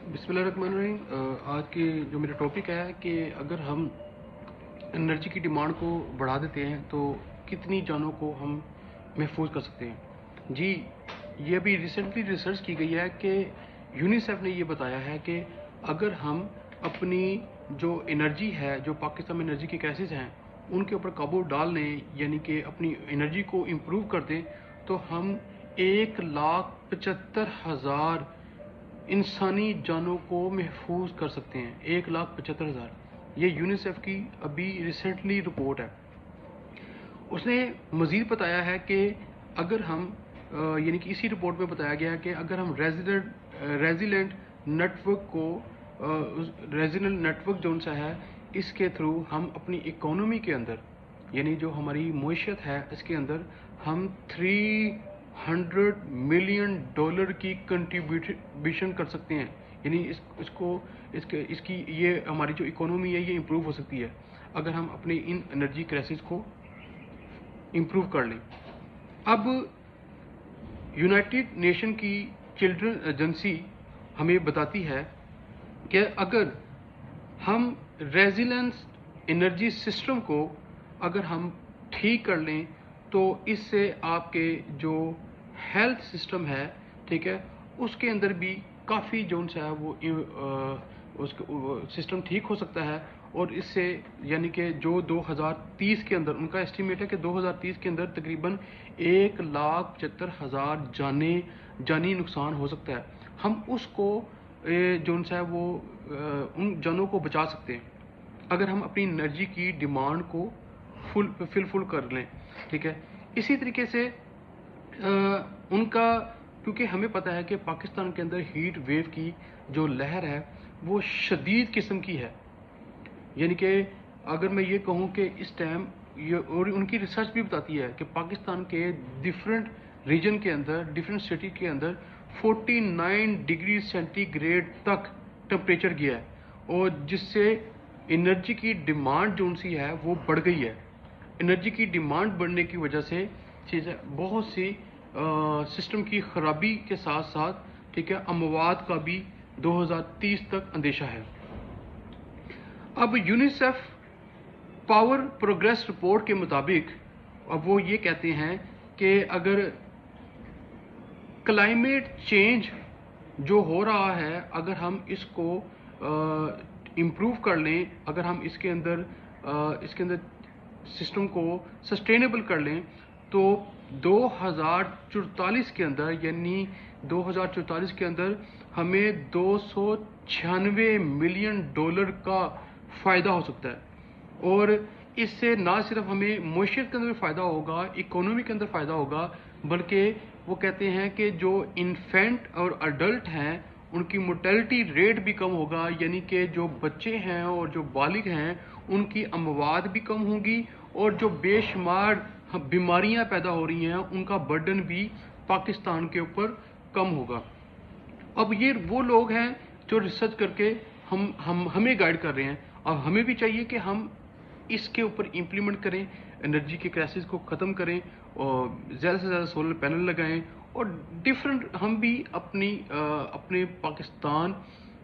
बिस्मिल्लाहिर्रहमानिर्रहीम। आज की जो मेरा टॉपिक है कि अगर हम एनर्जी की डिमांड को बढ़ा देते हैं तो कितनी जानों को हम महफूज कर सकते हैं। जी, ये अभी रिसेंटली रिसर्च की गई है कि यूनिसेफ ने ये बताया है कि अगर हम अपनी जो एनर्जी है, जो पाकिस्तान में एनर्जी की क्राइसिस हैं, उनके ऊपर काबू डाल लें, यानी कि अपनी एनर्जी को इम्प्रूव कर दें, तो हम 1,75,000 इंसानी जानों को महफूज कर सकते हैं। 1,75,000, ये यूनिसेफ की अभी रिसेंटली रिपोर्ट है। उसने मज़ीद बताया है कि अगर हम यानी कि इसी रिपोर्ट में बताया गया है कि अगर हम रेजिलेंट नेटवर्क को रेजिलेंट नेटवर्क जो सा है, इसके थ्रू हम अपनी इकोनॉमी के अंदर, यानी जो हमारी मईशत है, इसके अंदर हम $300 मिलियन की कंट्रीब्यूशन कर सकते हैं। यानी इसकी ये हमारी जो इकोनॉमी है, ये इम्प्रूव हो सकती है अगर हम अपने इन एनर्जी क्राइसिस को इम्प्रूव कर लें। अब यूनाइटेड नेशन की चिल्ड्रन एजेंसी हमें बताती है कि अगर हम रेजिलेंस एनर्जी सिस्टम को अगर हम ठीक कर लें तो इससे आपके जो हेल्थ सिस्टम है, ठीक है, उसके अंदर भी काफ़ी जो सा है वो उसका सिस्टम ठीक हो सकता है। और इससे यानी कि जो 2030 के अंदर उनका एस्टीमेट है कि 2030 के अंदर तकरीबन 1,75,000 जानी नुकसान हो सकता है। हम उसको जो सा है वो उन जानों को बचा सकते हैं अगर हम अपनी एनर्जी की डिमांड को फुल कर लें, ठीक है। इसी तरीके से उनका, क्योंकि हमें पता है कि पाकिस्तान के अंदर हीट वेव की जो लहर है वो शदीद किस्म की है। यानी कि अगर मैं ये कहूँ कि इस टाइम और उनकी रिसर्च भी बताती है कि पाकिस्तान के डिफरेंट रीजन के अंदर, डिफरेंट सिटी के अंदर 49 डिग्री सेंटीग्रेड तक टेम्परेचर गया है, और जिससे एनर्जी की डिमांड जो सी है वो बढ़ गई है। एनर्जी की डिमांड बढ़ने की वजह से चीज़ें बहुत सी सिस्टम की खराबी के साथ साथ, ठीक है, अमवात का भी 2030 तक अंदेशा है। अब यूनिसेफ पावर प्रोग्रेस रिपोर्ट के मुताबिक अब वो ये कहते हैं कि अगर क्लाइमेट चेंज जो हो रहा है, अगर हम इसको इम्प्रूव कर लें, अगर हम इसके अंदर सिस्टम को सस्टेनेबल कर लें, तो 2044 के अंदर, यानी 2044 के अंदर हमें $296 मिलियन का फ़ायदा हो सकता है। और इससे ना सिर्फ हमें मईशत के अंदर फ़ायदा होगा, इकोनॉमी के अंदर फ़ायदा होगा, बल्कि वो कहते हैं कि जो इन्फेंट और अडल्ट हैं उनकी मोर्टेलिटी रेट भी कम होगा, यानी कि जो बच्चे हैं और जो बालिग हैं उनकी अमवात भी कम होंगी, और जो बेशुमार बीमारियां पैदा हो रही हैं उनका बर्डन भी पाकिस्तान के ऊपर कम होगा। अब ये वो लोग हैं जो रिसर्च करके हमें गाइड कर रहे हैं, और हमें भी चाहिए कि हम इसके ऊपर इम्प्लीमेंट करें, एनर्जी के क्राइसिस को ख़त्म करें, और ज़्यादा से ज़्यादा सोलर पैनल लगाएं, और डिफरेंट हम भी अपने पाकिस्तान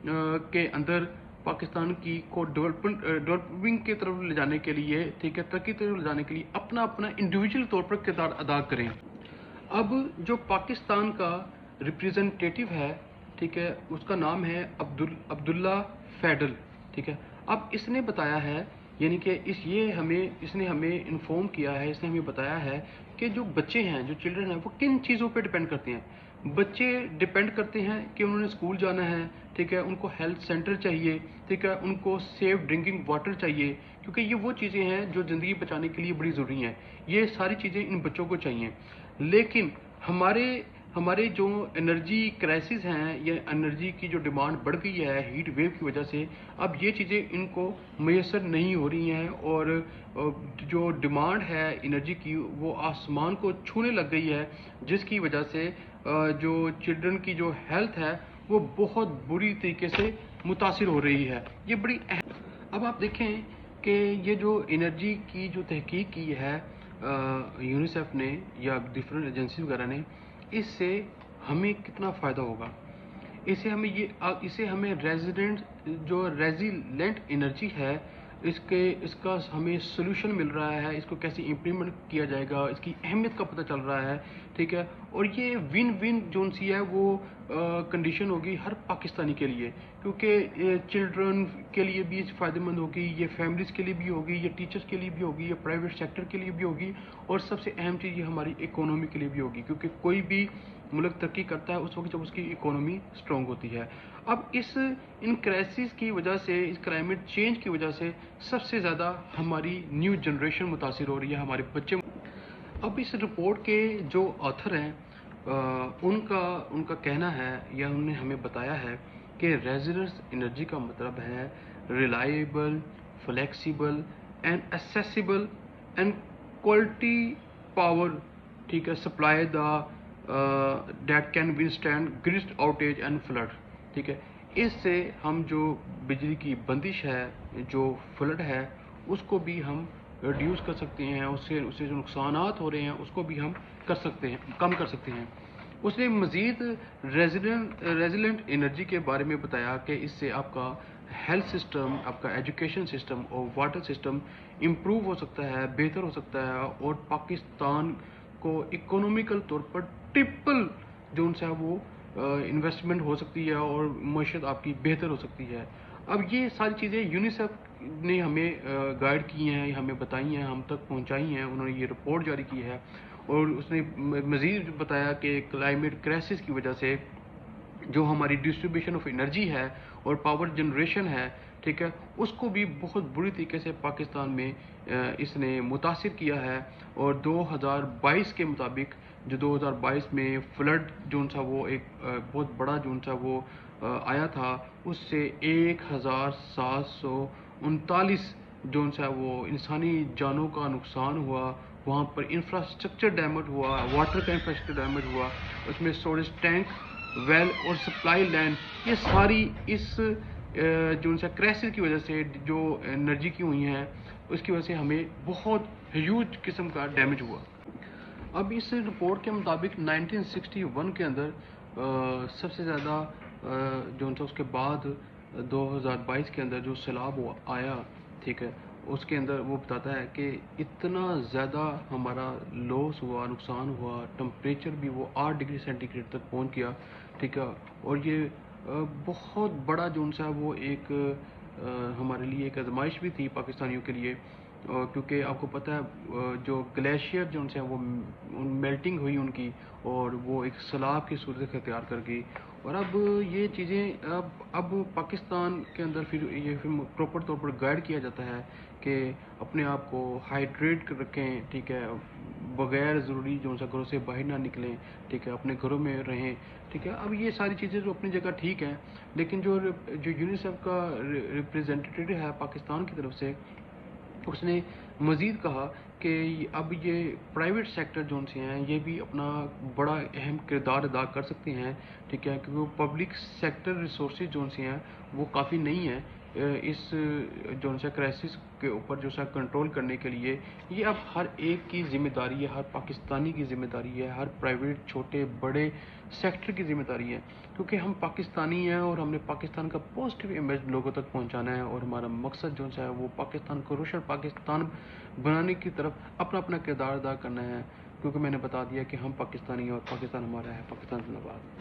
के अंदर पाकिस्तान की को डेवलपिंग की तरफ ले जाने के लिए, ठीक है, तरक्की की तरफ ले जाने के लिए अपना अपना इंडिविजुअल तौर पर किरदार अदा करें। अब जो पाकिस्तान का रिप्रेजेंटेटिव है, ठीक है, उसका नाम है अब्दुल्ला फैडल, ठीक है। अब इसने बताया है, यानी कि इसने हमें इन्फॉर्म किया है, इसने हमें बताया है कि जो बच्चे हैं, जो चिल्ड्रन हैं, वो किन चीज़ों पे डिपेंड करते हैं। बच्चे डिपेंड करते हैं कि उन्होंने स्कूल जाना है, ठीक है, उनको हेल्थ सेंटर चाहिए, ठीक है, उनको सेफ ड्रिंकिंग वाटर चाहिए, क्योंकि ये वो चीज़ें हैं जो ज़िंदगी बचाने के लिए बड़ी ज़रूरी हैं। ये सारी चीज़ें इन बच्चों को चाहिए। लेकिन हमारे जो एनर्जी क्राइसिस हैं, या एनर्जी की जो डिमांड बढ़ गई है हीट वेव की वजह से, अब ये चीज़ें इनको मैसर नहीं हो रही हैं, और जो डिमांड है एनर्जी की वो आसमान को छूने लग गई है, जिसकी वजह से जो चिल्ड्रन की जो हेल्थ है वो बहुत बुरी तरीके से मुतासिर हो रही है। ये बड़ी अब आप देखें कि ये जो एनर्जी की जो तहकीक की है यूनिसेफ ने या डिफरेंट एजेंसी वगैरह ने, इससे हमें कितना फ़ायदा होगा। اسے ہمیں ریزیلینٹ انرجی ہے اس کا ہمیں سولوشن مل رہا ہے، اس کو کیسے امپلیمنٹ کیا جائے گا، اس کی اہمیت کا پتہ چل رہا ہے، ٹھیک ہے. اور یہ ون ون جو سی ہے وہ کنڈیشن ہوگی ہر پاکستانی کے لیے، کیونکہ چلڈرن کے لیے بھی فائدہ مند ہوگی، یہ فیملیز کے لیے بھی ہوگی، یہ ٹیچرز کے لیے بھی ہوگی، یہ پرائیویٹ سیکٹر کے لیے بھی ہوگی، اور سب سے اہم چیز یہ ہماری اکانومی کے لیے بھی ہوگی، کیونکہ کوئی بھی ملک ترقی کرتا ہے اس وقت جب اس کی اکانومی اسٹرانگ ہوتی ہے. اب ان کرائسس کی وجہ سے، اس کلائمیٹ چینج کی وجہ سے سب سے زیادہ ہماری نیو جنریشن متاثر ہو رہی ہے، ہمارے بچے. اب اس رپورٹ کے جو آتھر ہیں ان کا کہنا ہے، یا انہوں نے ہمیں بتایا ہے کہ ریزیلینس انرجی کا مطلب ہے reliable, flexible and accessible and quality power, ٹھیک ہے، supply that can withstand gust outage and flood. ٹھیک ہے، اس سے ہم جو بجلی کی بندش ہے، جو فلڈ ہے، اس کو بھی ہم ریڈیوس کر سکتے ہیں، اس سے جو نقصانات ہو رہے ہیں اس کو بھی ہم کم کر سکتے ہیں. اس نے مزید ریزیلینٹ انرجی کے بارے میں بتایا کہ اس سے آپ کا ہیلتھ سسٹم، آپ کا ایجوکیشن سسٹم اور واٹر سسٹم امپروو ہو سکتا ہے، بہتر ہو سکتا ہے، اور پاکستان کو اکنامیکل طور پر ٹرپل جو ان سے وہ انویسٹمنٹ ہو سکتی ہے اور معیشت آپ کی بہتر ہو سکتی ہے. اب یہ ساری چیزیں یونیسیف نے ہمیں گائیڈ کی ہیں، ہمیں بتائی ہیں، ہم تک پہنچائی ہیں، انہوں نے یہ رپورٹ جاری کی ہے. اور اس نے مزید بتایا کہ کلائمیٹ کرائسس کی وجہ سے جو ہماری ڈسٹریبیوشن آف انرجی ہے اور پاور جنریشن ہے، ٹھیک ہے، اس کو بھی بہت بری طریقے سے پاکستان میں اس نے متاثر کیا ہے. اور 2022 کے مطابق، جو 2022 میں فلڈ جو تھا وہ ایک بہت بڑا جو تھا وہ آیا تھا، اس سے 1739 جو سا وہ انسانی جانوں کا نقصان ہوا. وہاں پر انفراسٹرکچر ڈیمیج ہوا، واٹر کا انفراسٹرکچر ڈیمیج ہوا، اس میں اسٹوریج ٹینک، ویل اور سپلائی لائن، یہ ساری اس جو سا کرائسس کی وجہ سے جو انرجی کی ہوئی ہیں اس کی وجہ سے ہمیں بہت ہیوج قسم کا ڈیمیج ہوا. اب اس رپورٹ کے مطابق 1961 کے اندر سب سے زیادہ جو تھا، اس کے بعد 2022 کے اندر جو سیلاب آیا، ٹھیک ہے، اس کے اندر وہ بتاتا ہے کہ اتنا زیادہ ہمارا لاس ہوا، نقصان ہوا، ٹمپریچر بھی وہ 8 ڈگری سینٹی گریڈ تک پہنچ گیا، ٹھیک ہے. اور یہ بہت بڑا جو سا وہ ایک ہمارے لیے ایک آزمائش بھی تھی پاکستانیوں کے لیے، کیونکہ آپ کو پتہ ہے جو گلیشیئر جو سے وہ میلٹنگ ہوئی ان کی، اور وہ ایک سیلاب کی صورت اختیار کر گئی. اور اب یہ چیزیں اب پاکستان کے اندر یہ پراپر طور پر گائیڈ کیا جاتا ہے کہ اپنے آپ کو ہائیڈریٹ رکھیں، ٹھیک ہے، بغیر ضروری جو سا گھروں سے باہر نہ نکلیں، ٹھیک ہے، اپنے گھروں میں رہیں، ٹھیک ہے. اب یہ ساری چیزیں جو اپنی جگہ ٹھیک ہیں، لیکن جو یونیسیف کا ریپریزنٹیٹیو ہے پاکستان کی طرف سے، اس نے مزید کہا کہ اب یہ پرائیویٹ سیکٹر جو سے ہیں یہ بھی اپنا بڑا اہم کردار ادا کر سکتے ہیں، ٹھیک ہے، کیونکہ وہ پبلک سیکٹر ریسورسز جو سے ہیں وہ کافی نہیں ہیں اس جو سا کرائسس کے اوپر جو سا کنٹرول کرنے کے لیے. یہ اب ہر ایک کی ذمہ داری ہے، ہر پاکستانی کی ذمہ داری ہے، ہر پرائیویٹ چھوٹے بڑے سیکٹر کی ذمہ داری ہے، کیونکہ ہم پاکستانی ہیں اور ہم نے پاکستان کا پازیٹیو امیج لوگوں تک پہنچانا ہے. اور ہمارا مقصد جو ہے وہ پاکستان کو روشن پاکستان بنانے کی طرف اپنا کردار ادا کرنا ہے، کیونکہ میں نے بتا دیا کہ ہم پاکستانی ہیں اور پاکستان ہمارا ہے. پاکستان زندہ باد.